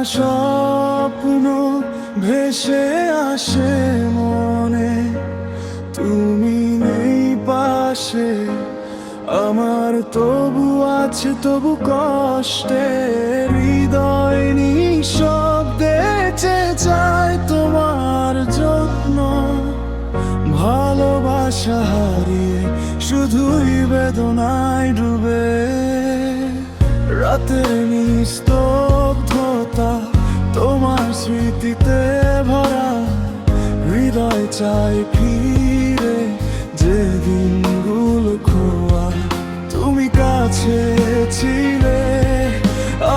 স্বপ্ন ভেসে আসে মনে, তুমি নেই পাশে আমার, তবু আছে তবু কষ্টে হৃদয় নিঃশব্দে চেয়ে চায় তোমার যত্ন। ভালোবাসা হারিয়ে শুধুই বেদনায় ডুবে, রাতের নিস্তব্ধতা তোমার স্মৃতিতে ভরা, হৃদয় চাই ফিরে যে দিনগুলো খোয়া। তুমি কাছে ছিলে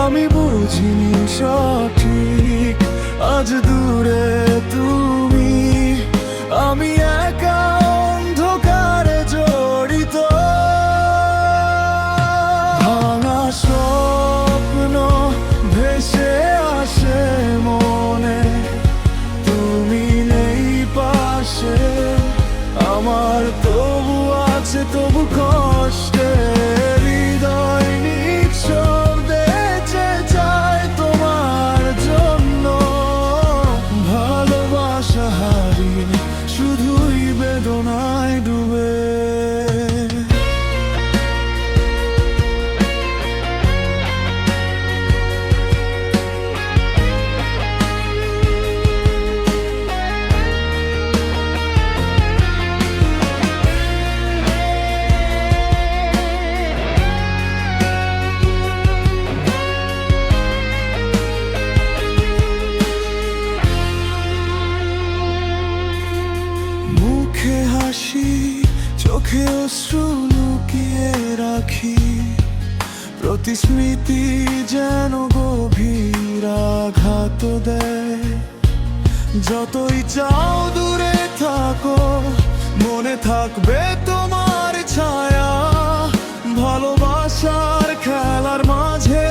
আমি বুঝিনি সঠিক, আজ দূরে তুমি আমি একা অন্ধকারে জড়িত। ভাঙা স্বপ্ন ভেসে আসে মনে, তুমি নেই পাশে আমার, তবু আছে তবু কষ্টে হৃদয় নিঃশব্দে চেয়ে যায় তোমার জন্য। ভালোবাসা হারিয়ে শুধুই বেদনায় ডুবে। মুখে হাসি চোখে অশ্রু লুকিয়ে রাখি, প্রতি স্মৃতি যেন গভীর আঘাত দেয়। যতই চাও দূরে থাকো মনে থাকবে তোমার ছায়া, ভালোবাসার খেলার মাঝে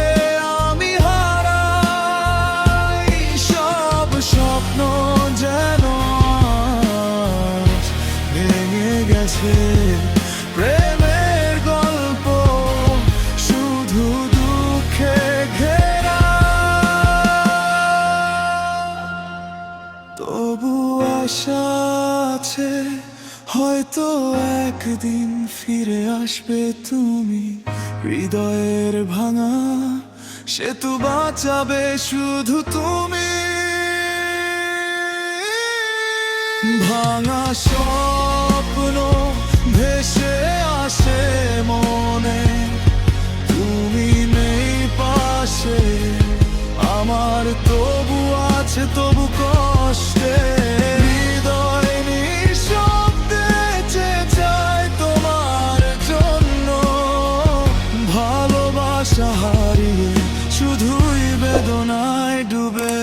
আমি হারাই। সব স্বপ্ন যেন ভেঙে গেছে, প্রেমের গল্প শুধু দুঃখে ঘেরা, তবু আশা আছে হয়তো একদিন ফিরে আসবে তুমি। হৃদয়ের ভাঙা সেতু বাঁচাবে শুধু তুমি। ভাঙা স্বপ্ন ভেসে আসে মনে, তুমি নেই পাশে আমার, তবু আছে তবু কষ্টে হৃদয় নিঃশব্দে চেয়ে চায় তোমার জন্য। ভালোবাসা হারিয়ে শুধুই বেদনায় ডুবে।